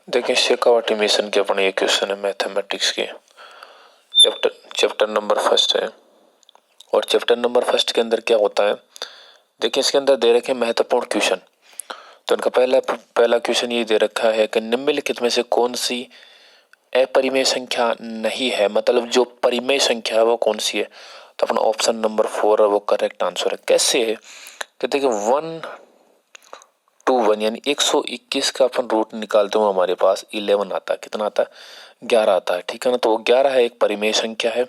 देखिए शेखावत मिशन के अपने ये क्वेश्चन है मैथमेटिक्स के चैप्टर नंबर फर्स्ट है। और चैप्टर नंबर फर्स्ट के अंदर क्या होता है, देखिए इसके अंदर दे रखे महत्वपूर्ण क्वेश्चन। तो इनका पहला क्वेश्चन ये दे रखा है कि निम्नलिखित में से कौन सी अपरिमेय संख्या नहीं है, मतलब जो परिमेय संख्या है वो कौन सी है। तो अपना ऑप्शन नंबर 4 है वो करेक्ट आंसर है। कैसे है कि देखिए 121 यानी 121 का अपन रूट निकालते हुए हमारे पास 11 आता है। कितना आता है? 11 आता है। ठीक है ना। तो 11 है एक परिमेय संख्या है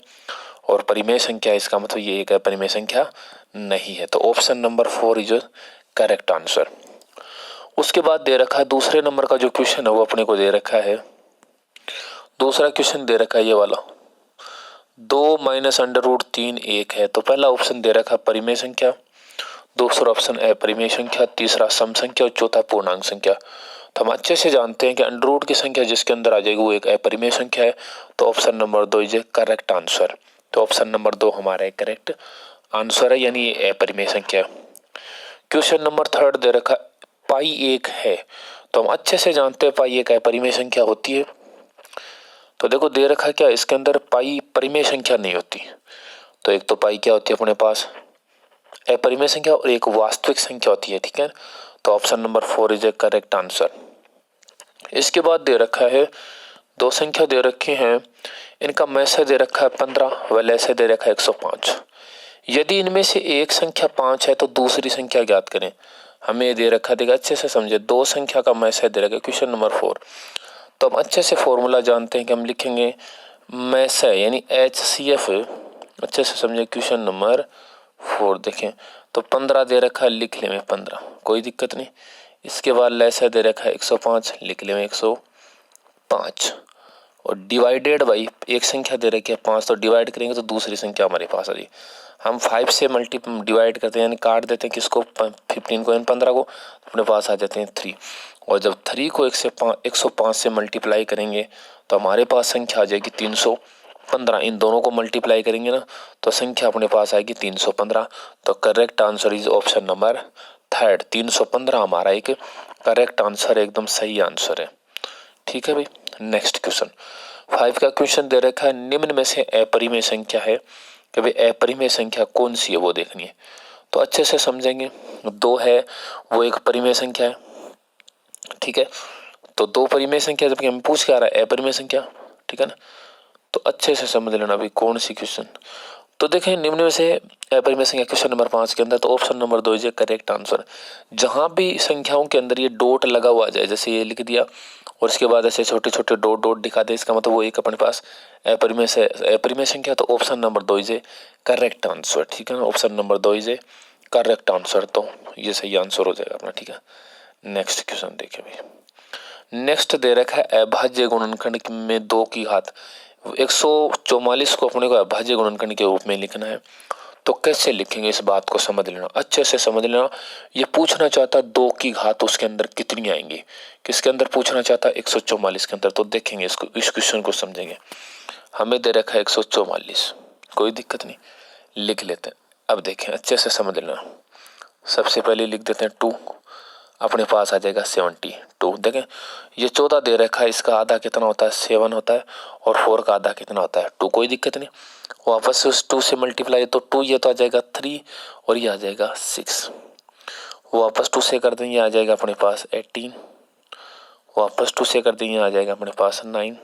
और परिमेय संख्या इसका मतलब ये एक परिमेय संख्या नहीं है। तो option number 4 is correct answer. उसके बाद दे रखा है दूसरे नंबर का जो क्वेश्चन है वो अपने को दे रखा है। दूसरा क्वेश्चन दे रखा है ये वाला 2 माइनस अंडर रूट 3 1 है। तो पहला ऑप्शन दे रखा है परिमेय संख्या, दूसरा ऑप्शन अपरिमेय संख्या, तीसरा सम संख्या और चौथा पूर्णांक संख्या। तो हम अच्छे से जानते हैं कि अंडर रूट की संख्या जिसके अंदर आ जाएगी वो एक अपरिमेय संख्या है। तो option number 2 is correct answer. तो ऑप्शन नंबर 2 हमारा एक करेक्ट आंसर है, यानी ये अपरिमेय संख्या। क्वेश्चन नंबर 3 दे रखा पाई 1 है। तो हम अच्छे से जानते हैं पाई एक अपरिमेय संख्या होती है। तो देखो दे रखा क्या इसके अंदर पाई परिमेय संख्या नहीं होती। तो एक तो पाई क्या होती है अपने पास अपरिमेय संख्या और एक वास्तविक संख्या होती है। ठीक है। तो option number 4 is a correct answer. इसके बाद दे रखा है दो संख्या दे रखे हैं, इनका मैसे दे रखा है 15 व लैसे दे रखा है 105। यदि इनमें से एक संख्या 5 है तो दूसरी संख्या ज्ञात करें। हमें दे रखा देगा अच्छे से समझे, दो संख्या का मैसे दे रखा क्वेश्चन नंबर 4। तो हम अच्छे से फॉर्मूला जानते हैं कि हम लिखेंगे मैसे यानी HCF। अच्छे से समझे क्वेश्चन नंबर 4 देखें तो 15 दे रखा है, लिख ले में 15, कोई दिक्कत नहीं। इसके बाद लैसे दे रखा है 105, लिख ले में 105 और डिवाइडेड बाई एक संख्या दे रखी है 5। तो डिवाइड करेंगे तो दूसरी संख्या हमारे पास आ रही। हम 5 से डिवाइड करते हैं यानी काट देते हैं किसको 15 को 15 को, अपने पास आ जाते हैं 3। और जब 3 को 105 से मल्टीप्लाई करेंगे तो हमारे पास संख्या आ जाएगी 315। इन दोनों को मल्टीप्लाई करेंगे ना तो संख्या अपने पास आएगी 315। तो correct answer is option number 3 315 हमारा एक करेक्ट आंसर, एकदम सही आंसर है। ठीक है भाई। नेक्स्ट क्वेश्चन 5 का क्वेश्चन दे रखा है निम्न में से अपरिमेय संख्या है कि भाई अपरिमेय संख्या कौन सी है वो देखनी है। तो अच्छे से समझेंगे 2 है वो एक परिमेय संख्या है। ठीक है। तो 2 परिमेय संख्या जबकि हमें पूछ के आ रहा है अपरिमेय संख्या। ठीक है ना। तो अच्छे से समझ लेना भाई कौन सी क्वेश्चन। तो देखें निम्न में से अपरिमेय संख्या क्वेश्चन नंबर 5 के अंदर तो option number 2 is correct answer. जहां भी संख्याओं के अंदर ये डॉट लगा हुआ जाए, जैसे ये लिख दिया और इसके बाद ऐसे छोटे छोटे डॉट डॉट दिखा दे, इसका मतलब वो एक अपने पास अपरिमेय संख्या। तो option number 2 is correct answer. ठीक है ना। Option number 2 is correct answer. तो ये सही आंसर हो जाएगा अपना। ठीक है। नेक्स्ट क्वेश्चन देखिए भाई। नेक्स्ट दे रखा है अभाज्य गुणनखंड में 2 की घात 144 को अपने को अभाज्य गुणनखंड के रूप में लिखना है। तो कैसे लिखेंगे इस बात को समझ लेना, अच्छे से समझ लेना। ये पूछना चाहता 2 की घात उसके अंदर कितनी आएंगी, किसके अंदर पूछना चाहता 144 के अंदर। तो देखेंगे इसको, इस क्वेश्चन को समझेंगे। हमें दे रखा है 144, कोई दिक्कत नहीं, लिख लेते हैं। अब देखें अच्छे से समझ लेना। सबसे पहले लिख देते हैं 2, अपने पास आ जाएगा 72। देखें ये 14 दे रखा है, इसका आधा कितना होता है 7 होता है और 4 का आधा कितना होता है 2, कोई दिक्कत नहीं। वापस से उस 2 से मल्टीप्लाई तो 2 ये तो आ जाएगा 3 और ये आ जाएगा 6। वापस 2 से कर दें ये आ जाएगा अपने पास 18। वापस 2 से कर दें ये आ जाएगा अपने पास 9।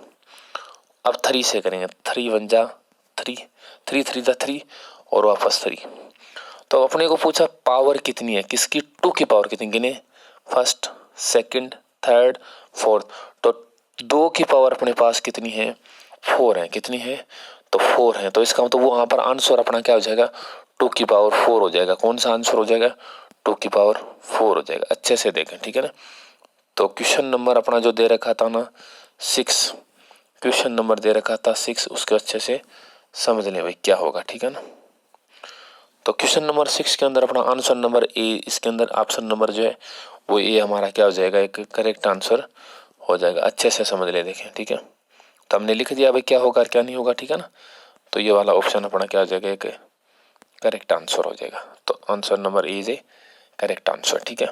अब 3 से करेंगे 3 1 जा 3, 3 3 जा 3 और वापस 3। तो अपने को पूछा पावर कितनी है, किसकी 2 की पावर कितनी, गिने फर्स्ट सेकंड थर्ड फोर्थ। तो 2 की पावर अपने पास कितनी है 4 है, कितनी है तो 4 है। तो इसका मतलब वो वहां पर आंसर अपना क्या हो जाएगा 2 की पावर 4 हो जाएगा। कौन सा आंसर हो जाएगा 2 की पावर 4 हो जाएगा। अच्छे से देखें। ठीक है ना। तो क्वेश्चन नंबर अपना जो दे रखा था ना 6, क्वेश्चन नंबर दे रखा था 6, उसके अच्छे से समझ लें भाई क्या होगा। ठीक है ना। तो क्वेश्चन नंबर 6 के अंदर अपना आंसर नंबर ए, इसके अंदर ऑप्शन नंबर जो है वो ए हमारा क्या हो जाएगा एक करेक्ट आंसर हो जाएगा। अच्छे से समझ ले देखें। ठीक है। तो हमने लिख दिया भाई क्या होगा क्या नहीं होगा। ठीक है ना। तो ये वाला ऑप्शन अपना क्या हो जाएगा एक करेक्ट आंसर हो जाएगा। तो answer number A is a correct answer. ठीक है।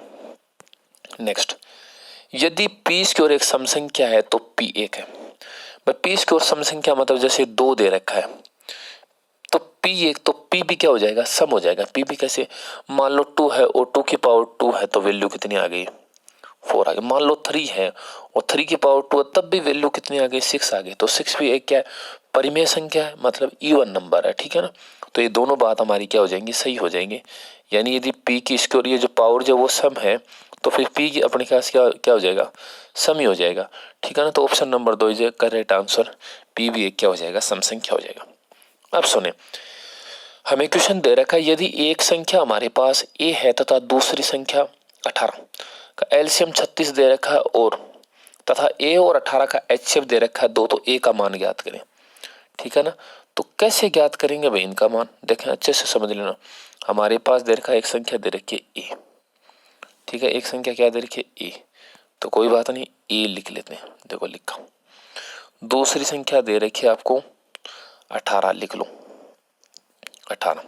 नेक्स्ट यदि p की ओर एक सम संख्या है तो p एक है। p की ओर सम संख्या मतलब जैसे 2 दे रखा है तो p एक, तो p भी क्या हो जाएगा, सम हो जाएगा। p भी कैसे, मान लो 2 है और 2 की पावर 2 है तो वैल्यू कितनी आ गई, 4 आ गई। मान लो 3 है और 3 की पावर 2 है तब भी वैल्यू कितनी आ गई, 6 आ गई। तो 6 भी एक क्या है, परिमेय संख्या है, मतलब इवन नंबर है, ठीक है ना। तो ये दोनों बात हमारी क्या हो जाएंगी, सही हो जाएंगी। यानी यदि p की स्क्वायर ये जो पावर जो वो सम है तो फिर p की अपने पास क्या क्या हो जाएगा, सम ही हो जाएगा, ठीक है ना। तो option number 2 is correct answer, p भी एक क्या हो जाएगा, सम संख्या हो जाएगा। अब सुने, हमें क्वेश्चन दे रखा है यदि एक संख्या हमारे पास a है तथा दूसरी संख्या 18 का एलसीएम 36 दे रखा है और तथा a और 18 का एचसीएफ दे रखा है 2, तो a का मान ज्ञात करें, ठीक है ना। तो कैसे ज्ञात करेंगे भाई इनका मान, देखें अच्छे से समझ लेना। हमारे पास दे रखा है एक संख्या दे रखी है a, ठीक है, एक संख्या क्या दे रखी है a, तो कोई बात नहीं a लिख लेते हैं, देखो लिखा। दूसरी संख्या दे रखी है आपको 18, लिख लो 18,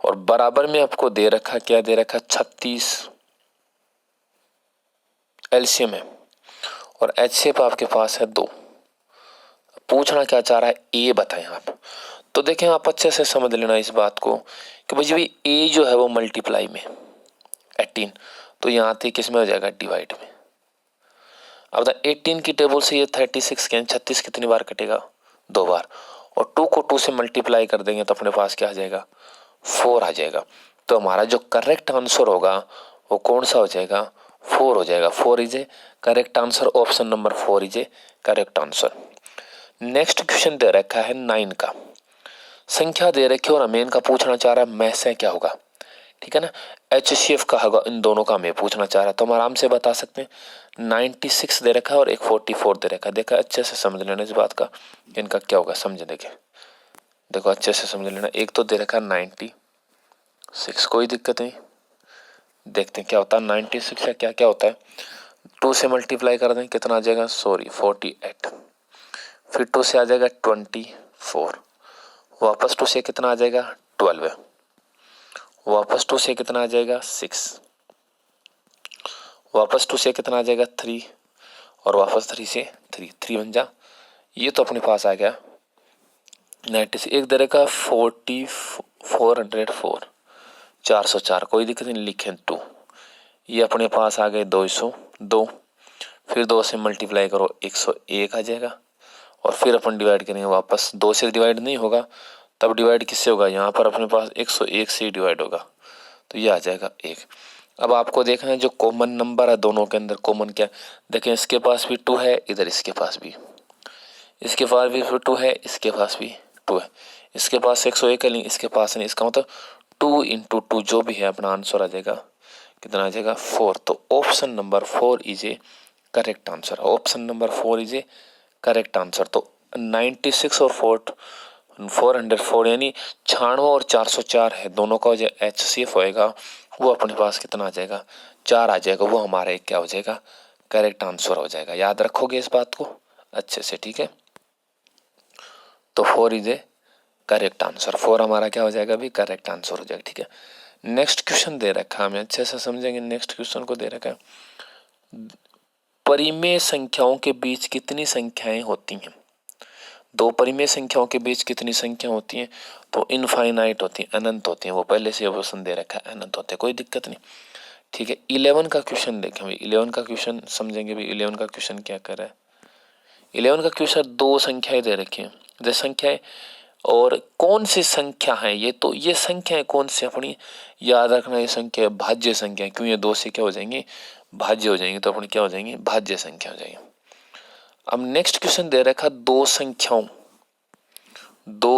और बराबर में आपको दे रखा क्या दे रखा 36 एलसीएम है और एचसीएफ आपके पास है 2। पूछना क्या चाह रहा है, ए बताएं आप। तो देखें आप अच्छे से समझ लेना इस बात को कि भाई भी ए जो है वो मल्टीप्लाई में 18, तो यहाँ पे किस में हो जाएगा, डिवाइड में। अब 18 की टेबल से ये 36 के 36 कितनी बार कटेगा, 2 बार, और 2 को 2 से मल्टीप्लाई कर देंगे तो अपने पास क्या आ जाएगा, 4 आ जाएगा। तो हमारा जो करेक्ट आंसर होगा वो कौन सा हो जाएगा, 4 हो जाएगा। 4 is a correct answer, option number 4 is a correct answer. Next question दे रखा है 9 का, संख्या दे रखी है और हमें इनका पूछना चाह रहा है में से क्या होगा, ठीक है ना। एचसीएफ का होगा, इन दोनों का हमें पूछना चाह रहा है तो हम आराम से बता सकते हैं। 96 दे रखा है और एक 44 दे रखा है। देखा अच्छे से समझ लेना इस बात का, इनका क्या होगा समझने के, देखो अच्छे से समझ लेना। एक तो दे रखा है 96, कोई दिक्कत नहीं, देखते हैं क्या होता है 96 का क्या क्या होता है। 2 से मल्टीप्लाई कर दें कितना आ जाएगा, 48, फिर 2 से आ जाएगा 24, वापस 2 से कितना आ जाएगा 12, वापस 2 से कितना आ जाएगा 6, वापस 2 से कितना आ जाएगा 3, और वापस 3 से 3 बन जा। ये तो अपने पास आ गया 96। एक दे रखा 404, 404, कोई दिक्कत नहीं, लिखें 2। ये अपने पास आ गए 202, फिर 2 से मल्टीप्लाई करो 101 आ जाएगा, और फिर अपन डिवाइड करेंगे वापस। 2 से डिवाइड नहीं होगा तब डिवाइड किससे होगा, यहाँ पर अपने पास 101 से ही डिवाइड होगा, तो ये आ जाएगा 1। अब आपको देखना है जो कॉमन नंबर है दोनों के अंदर कॉमन क्या है। देखें इसके पास भी 2 है, इधर इसके पास भी, इसके पास भी 2 है, इसके पास भी 2 है, इसके पास 101 है नहीं, इसके पास नहीं। इसका मतलब 2 इंटू 2 जो भी है अपना आंसर आ जाएगा कितना आ जाएगा 4। तो option number 4 is a correct answer, option number 4 is a correct answer. तो 96 और 404 यानी 96 और 404 है, दोनों का जो एचसीएफ होएगा वो अपने पास कितना आ जाएगा, 4 आ जाएगा। वो हमारा एक क्या हो जाएगा, करेक्ट आंसर हो जाएगा। याद रखोगे इस बात को अच्छे से, ठीक है। तो 4 इज ए करेक्ट आंसर, 4 हमारा क्या हो जाएगा, भी करेक्ट आंसर हो जाएगा, ठीक है। नेक्स्ट क्वेश्चन दे रखा है, हमें अच्छे से समझेंगे। नेक्स्ट क्वेश्चन को दे रखा है परिमेय संख्याओं के बीच कितनी संख्याएं होती हैं। 2 परिमेय संख्याओं के बीच कितनी संख्या होती हैं, तो इनफाइनाइट होती हैं, अनंत होती हैं। वो पहले से ऑप्शन दे रखा है, अनंत होते हैं, कोई दिक्कत नहीं, ठीक है। 11 का क्वेश्चन देखें भाई, 11 का क्वेश्चन समझेंगे भाई। 11 का क्वेश्चन क्या कर रहा है, 11 का क्वेश्चन 2 संख्याएं दे रखी हैं, जैसे संख्याएं और कौन सी संख्या है ये, तो ये संख्याएं कौन सी अपनी याद रखना, ये संख्या भाज्य संख्या, क्यों ये 2 से क्या हो जाएंगी, भाज्य हो जाएंगे, तो अपनी क्या हो जाएंगी, भाज्य संख्या हो जाएंगी। अब नेक्स्ट क्वेश्चन दे रखा 2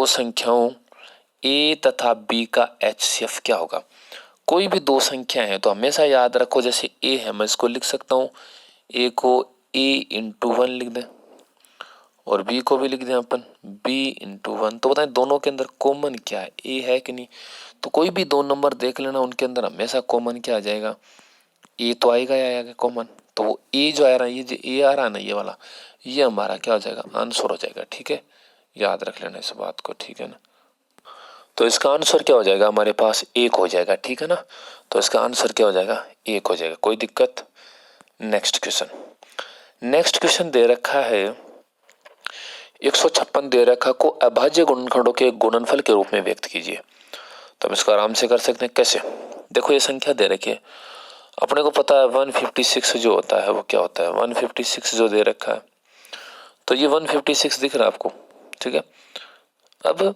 संख्याओं a तथा b का एचसीएफ क्या होगा। कोई भी 2 संख्या है तो हमेशा याद रखो, जैसे a है मैं इसको लिख सकता हूँ, a को a इंटू 1 लिख दें और b को भी लिख दें अपन b इंटू 1। तो बताएं दोनों के अंदर कॉमन क्या है, a है कि नहीं। तो कोई भी 2 नंबर देख लेना, उनके अंदर हमेशा कॉमन क्या आ जाएगा, a तो आएगा या आएगा कॉमन। तो वो a जो आ रहा है, ये जो a आ रहा है ना ये वाला, ये हमारा क्या हो जाएगा, आंसर हो जाएगा, ठीक है। याद रख लेना इस बात को, ठीक है ना। तो इसका आंसर क्या हो जाएगा, हमारे पास 1 हो जाएगा, ठीक है ना। तो इसका आंसर क्या हो जाएगा, 1 हो जाएगा, कोई दिक्कत नेक्स्ट क्वेश्चन दे रखा है 156 दे रखा को अभाज्य गुणनखंडों के गुणनफल के रूप में व्यक्त कीजिए। तो हम इसको आराम से कर सकते हैं। कैसे? देखो ये संख्या दे रखी है, अपने को पता है 156 जो होता है वो क्या होता है। 156 जो दे रखा है तो ये 156 दिख रहा है आपको, ठीक है। अब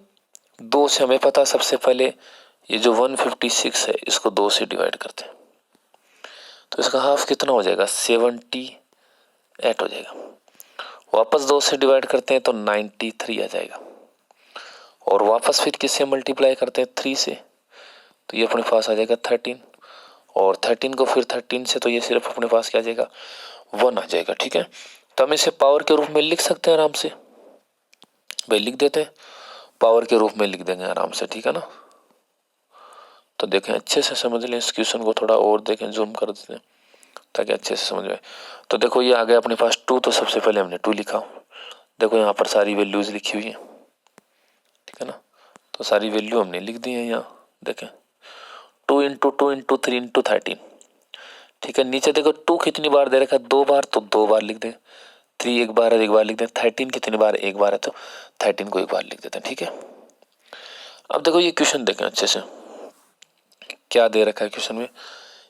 2 से हमें पता, सबसे पहले ये जो 156 है इसको 2 से डिवाइड करते हैं तो इसका हाफ कितना हो जाएगा, 78 हो जाएगा। वापस 2 से डिवाइड करते हैं तो 93 आ जाएगा, और वापस फिर किससे मल्टीप्लाई करते हैं, 3 से, तो ये अपने पास आ जाएगा 13, और 13 को फिर 13 से, तो ये सिर्फ अपने पास क्या आ जाएगा, 1 आ जाएगा, ठीक है। तो हम इसे पावर के रूप में लिख सकते हैं आराम से, भाई लिख देते हैं, पावर के रूप में लिख देंगे आराम से, ठीक है ना। तो देखें अच्छे से समझ लें इस क्वेश्चन को, थोड़ा और देखें, जूम कर देते हैं ताकि अच्छे से समझ में। तो देखो ये आ गया अपने पास 2, तो सबसे पहले हमने 2 लिखा, देखो यहाँ पर सारी वैल्यूज लिखी हुई है, ठीक है ना। तो सारी वैल्यू हमने लिख दी है यहाँ, देखें 2 × 2 × 3 × 13, ठीक है। नीचे देखो 2 कितनी बार दे रखा है, 2 बार, तो 2 बार लिख दें। 3 एक बार है, 1 बार लिख दें। 13 कितनी बार, 1 बार है, तो 13 को 1 बार लिख देते हैं, ठीक है। अब देखो ये क्वेश्चन देखें अच्छे से, क्या दे रखा है क्वेश्चन में,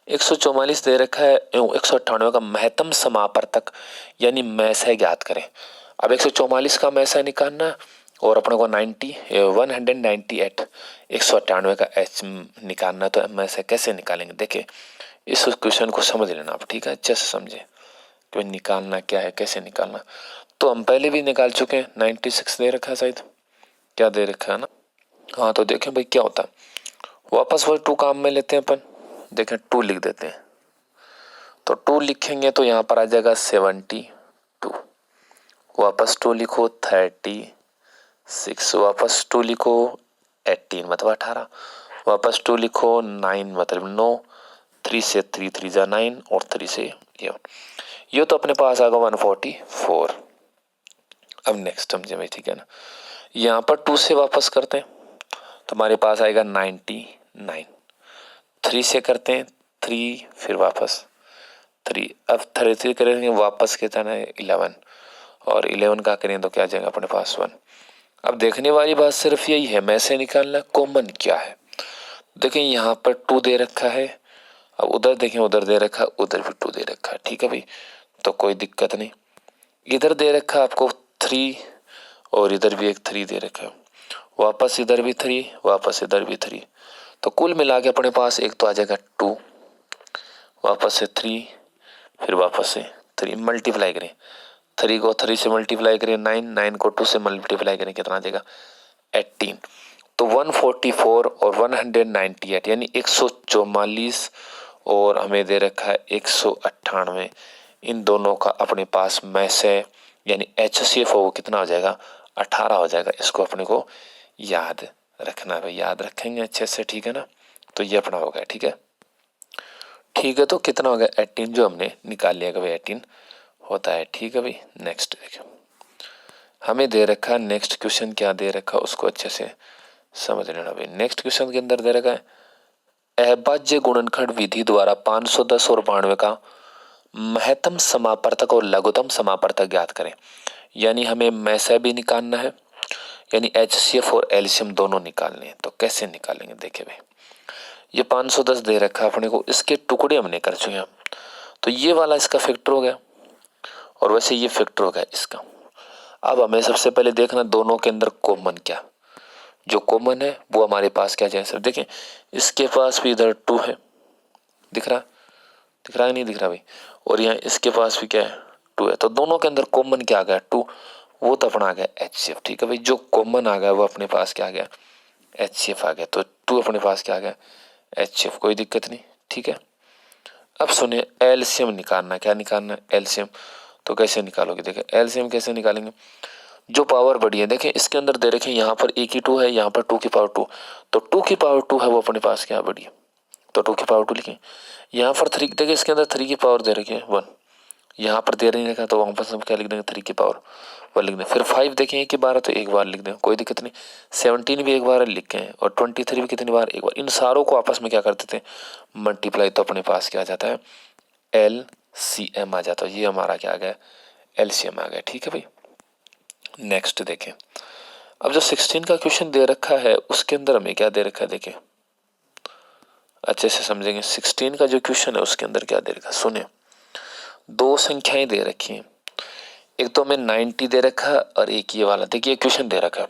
144 दे रखा है एवं 198 का महत्तम समापवर्तक यानी मैसय ज्ञात करें। अब 144 का मैसय निकालना है और अपने को 198 198 का एच निकालना है, तो मैसय कैसे निकालेंगे, देखे इस क्वेश्चन को समझ लेना आप, ठीक है, अच्छे से समझे कि निकालना क्या है, कैसे निकालना। तो हम पहले भी निकाल चुके हैं, 96 दे रखा है शायद, क्या दे रखा है ना, हाँ। तो देखें भाई क्या होता है, वापस वही 2 काम में लेते हैं अपन, देखें 2 लिख देते हैं, तो 2 लिखेंगे तो यहाँ पर आ जाएगा 72, वापस 2 लिखो 36, वापस 2 लिखो 18 मतलब 18, वापस 2 लिखो 9 मतलब 9, 3 से 3 3 जा 9 और 3 से ये तो अपने पास आ गया 144। अब नेक्स्ट समझे भाई, ठीक है ना। यहाँ पर 2 से वापस करते हैं तो हमारे पास आएगा 99, 3 से करते हैं 3, फिर वापस 3, अब 3 करेंगे वापस कितना है 11, और 11 का करें तो क्या आ जाएगा अपने पास 1। अब देखने वाली बात सिर्फ यही है, में से निकालना कॉमन क्या है। देखें यहाँ पर 2 दे रखा है, अब उधर देखें, उधर दे रखा है, उधर भी 2 दे रखा है, ठीक है भाई, तो कोई दिक्कत नहीं। इधर दे रखा है आपको 3 और इधर भी एक 3 दे रखा है, वापस इधर भी 3, वापस इधर भी 3, तो कुल मिला के अपने पास एक तो आ जाएगा 2, वापस से 3, फिर वापस से 3, मल्टीप्लाई करें 3 को 3 से मल्टीप्लाई करें 9, 9 को 2 से मल्टीप्लाई करें कितना आ जाएगा 18। तो 144 और 198 यानी 144 और हमें दे रखा है 198, इन दोनों का अपने पास में से यानी HCF वो कितना हो जाएगा 18 हो जाएगा। इसको अपने को याद रखना है भाई, याद रखेंगे अच्छे से, ठीक है ना। तो ये अपना हो गया, ठीक है, ठीक है। तो कितना हो गया 18 जो हमने निकाल लिया, भाई 18 होता है, ठीक है भाई। नेक्स्ट देखो हमें दे रखा है, नेक्स्ट क्वेश्चन क्या दे रखा उसको अच्छे से समझ लेना भाई। नेक्स्ट क्वेश्चन के अंदर दे रखा है अभाज्य गुणनखंड विधि द्वारा 510 और 92 का महत्तम समापवर्तक और लघुत्तम समापवर्तक ज्ञात करें। यानी हमें मैसे भी निकालना है, यानी HCF और LCM दोनों निकालने हैं। तो कैसे निकालेंगे, देखे भाई ये 510 दे रखा है अपने को, इसके टुकड़े हमने कर चुके हैं, तो ये वाला इसका फैक्टर हो गया और वैसे ये फैक्टर हो गया इसका। अब हमें सबसे पहले देखना दोनों के अंदर कॉमन क्या, जो कॉमन है वो हमारे पास क्या जाए सर, देखें इसके पास भी इधर 2 है, दिख रहा है नहीं दिख रहा भाई, और यहाँ इसके पास भी क्या है 2 है, तो दोनों के अंदर कॉमन क्या आ गया 2, वो तो अपना आ गया HCF, ठीक है भाई। जो कॉमन आ गया वो अपने पास क्या आ गया HCF आ गया, तो 2 अपने पास क्या आ गया HCF, कोई दिक्कत नहीं, ठीक है। अब सुनिए LCM निकालना, क्या निकालना है LCM, तो कैसे निकालोगे, देखें LCM कैसे निकालेंगे, जो पावर बड़ी है, देखें इसके अंदर दे रखे यहाँ पर 1 की 2 है, यहाँ पर 2 की पावर 2, तो 2 की पावर 2 है वो अपने पास क्या बड़ी है, तो 2 की पावर 2 लिखें। यहाँ पर 3 देखिए इसके अंदर 3 की पावर दे रखी है 1, यहाँ पर दे नहीं रखा तो वहाँ पर सब क्या लिख देंगे 3 की पावर 1 लिख दें। फिर 5 देखें 1 की बार तो 1 बार लिख दें, कोई दिक्कत नहीं। 17 भी 1 बार लिखे हैं और 23 भी कितनी बार 1 बार। इन सारों को आपस में क्या कर देते हैं मल्टीप्लाई, तो अपने पास क्या आ जाता है CM आ जाता, ये हमारा क्या आ गया, LCM आ गया। ठीक है भाई, नेक्स्ट देखें। अब जो 16 का क्वेश्चन दे रखा है उसके अंदर हमें क्या दे रखा है, देखें अच्छे से समझेंगे। 16 का जो क्वेश्चन है उसके अंदर क्या दे रखा है, सुने। दो संख्याएं दे रखी हैं, एक तो हमें 90 दे रखा है और एक ये वाला। देखिए क्वेश्चन दे रखा है,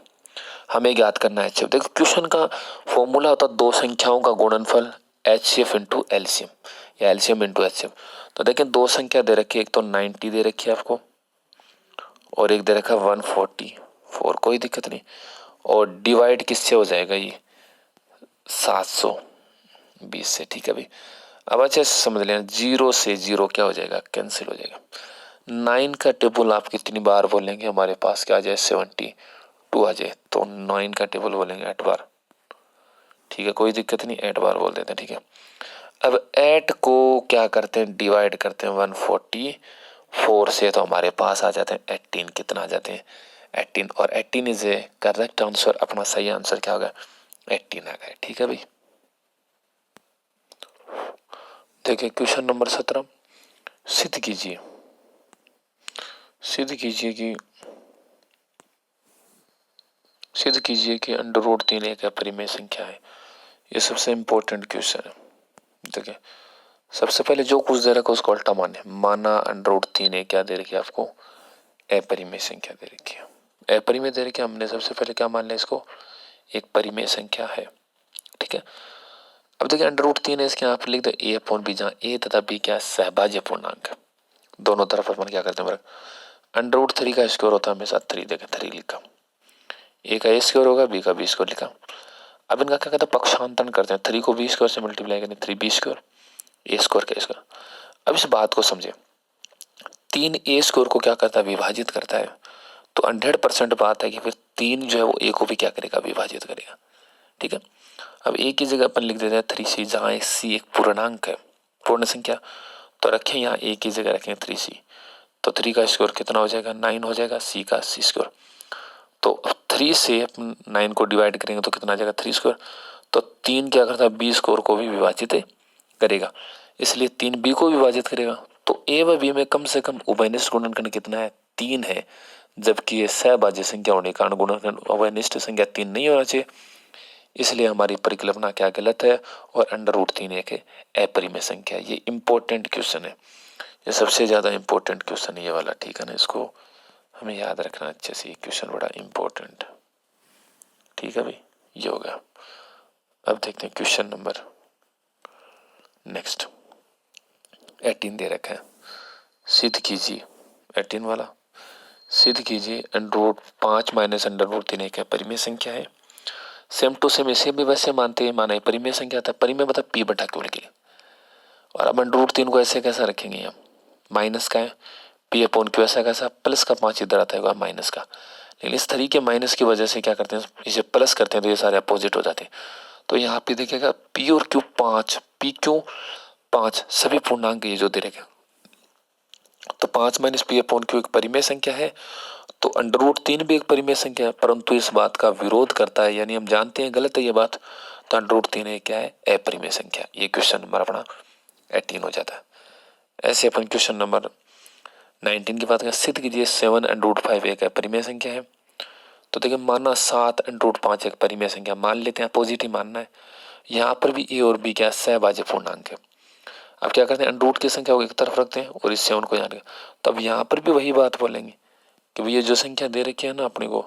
हमें ज्ञात करना है। अच्छा देखो, क्वेश्चन का फॉर्मूला होता है दो संख्याओं का गुणनफल HCF इंटू LCM या LCM इंटू HCF। तो देखें दो संख्या दे रखी है, एक तो 90 दे रखी है आपको और एक दे रखा है 144, कोई दिक्कत नहीं। और डिवाइड किससे हो जाएगा, ये 720 से। ठीक है भाई, अब अच्छे से समझ लेना, 0 से 0 क्या हो जाएगा, कैंसिल हो जाएगा। 9 का टेबल आप कितनी बार बोलेंगे, हमारे पास क्या आ जाए 72 आ जाए, तो 9 का टेबल बोलेंगे 8 बार। ठीक है, कोई दिक्कत नहीं, 8 बार बोल देते हैं। ठीक है, अब 8 को क्या करते हैं, डिवाइड करते हैं 144 से, तो हमारे पास आ जाते हैं 18। कितना आ जाते हैं, 18। और 18 इज ए करेक्ट आंसर। अपना सही आंसर क्या होगा, 18 आ गया। ठीक है भाई, देखिए क्वेश्चन नंबर 17 सिद्ध कीजिए। सिद्ध कीजिए कि अंडर रूट 3 एक अपरिमेय संख्या है। ये सबसे इंपॉर्टेंट क्वेश्चन है। देखिए सबसे पहले जो कुछ दे रखा है उसको उल्टा माने। माना अंडर रूट 3 एक क्या दे रखी है आपको, अपरिमेय संख्या दे रखी है। अपरिमेय दे रखी है, हमने सबसे पहले क्या मान लिया, इसको एक परिमेय संख्या है। ठीक है, अब देखिए अंडर रूट 3 है, इसके यहाँ पे लिख दो A/B, जहाँ A तथा B क्या सहभाज्य पूर्णांक है। दोनों तरफ अपन क्या करते हैं, अंडर रूट 3 का स्क्वायर होता है हमेशा 3। देखें 3 लिखा, A का A स्क्वायर होगा, B का B स्क्वायर लिखा। अब इनका क्या कहते हैं, पक्षांतरण करते हैं। 3 को B स्क्वायर से मल्टीप्लाई करें, 3B स्क्वायर, A स्क्वायर का स्क्वायर। अब इस बात को समझे, 3 A स्क्वायर को क्या करता है, विभाजित करता है। तो 100% बात है कि फिर 3 जो है वो A को भी क्या करेगा, विभाजित करेगा। ठीक है, अब A की जगह अपन लिख देते हैं 3C, जहाँ एक C एक पूर्णांक है, पूर्ण संख्या। तो रखें यहाँ A की जगह रखें 3C, तो 3 का स्क्वायर कितना हो जाएगा, 9 हो जाएगा। C का C स्क्वायर, तो 3 से 9 को डिवाइड करेंगे तो कितना आ जाएगा, 3 स्क्वायर। तो 3 क्या करता है, B स्क्वायर को भी विभाजित करेगा, इसलिए 3 B को विभाजित करेगा। तो A व B में कम से कम उभयनिष्ठ गुणनखंड कितना है, 3 है। जबकि ये सहभाज्य संख्या होने के कारण गुणनखंड उभयनिष्ठ संख्या 3 नहीं होना चाहिए, इसलिए हमारी परिकल्पना क्या गलत है। और अंडर रूट 3 एक अपरिमेय संख्या। ये इंपॉर्टेंट क्वेश्चन है, ये सबसे ज्यादा इंपॉर्टेंट क्वेश्चन है ये वाला। ठीक है ना, इसको हमें याद रखना अच्छे से, क्वेश्चन बड़ा इंपॉर्टेंट। ठीक है भाई, ये होगा। अब देखते हैं क्वेश्चन नंबर नेक्स्ट 18 दे रखा है। सिद्ध कीजिए, 18 वाला, सिद्ध कीजिए under root 5 minus under root 3 एक परिमेय संख्या है। सेम टू सेम इसे भी वैसे मानते हैं, माना परिमेय संख्या था, परिमेय मतलब P बटा Q के लिए। और अब अंडर रूट 3 को ऐसे कैसा रखेंगे, हम माइनस का है, P/Q ऐसा कैसा, प्लस का 5 इधर आता है माइनस का। लेकिन इस तरीके माइनस की वजह से क्या करते हैं, इसे प्लस करते हैं तो ये सारे अपोजिट हो जाते हैं। तो यहाँ पे देखिएगा P और Q 5, PQ 5 सभी पूर्णांक ये जो दे रखे। तो 5 माइनस P/Q एक परिमेय संख्या है, तो अंडर रूट 3 भी एक परिमेय संख्या है, परंतु इस बात का विरोध करता है, यानी हम जानते हैं गलत है ये बात। तो अंडर रूट 3 क्या है, अपरिमेय संख्या। ये क्वेश्चन नंबर अपना 18 हो जाता है। ऐसे अपन क्वेश्चन नंबर 19 की बात करें, सिद्ध कीजिए 7 अंडर रूट 5 एक परिमेय संख्या है। तो देखिए माना 7 अंडर रूट 5 एक परिमेय संख्या मान लेते हैं, पॉजिटिव मानना है। यहाँ पर भी A और B क्या सहभाज्य पूर्णांक है। अब क्या करते हैं, अंडर रूट की संख्या को एक तरफ रखते हैं और इस 7 को यहाँ, तब यहाँ पर भी वही बात बोलेंगे कि ये जो संख्या दे रखी है ना अपने को,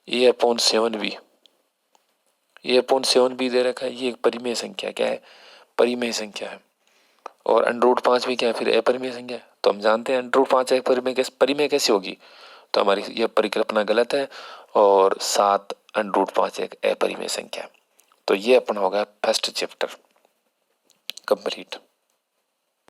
A/7B, A/7B दे रखा है, ये एक परिमेय संख्या क्या है, परिमेय संख्या है। और अंडर रूट 5 भी क्या है, फिर अपरिमेय संख्या है। तो हम जानते हैं अंडर रूट 5 एक परिमेय कैसे होगी, तो हमारी यह परिकल्पना गलत है। और 7 अंडर रूट 5 एक अपरिमेय संख्या। तो ये अपना होगा फर्स्ट चैप्टर कंप्लीट।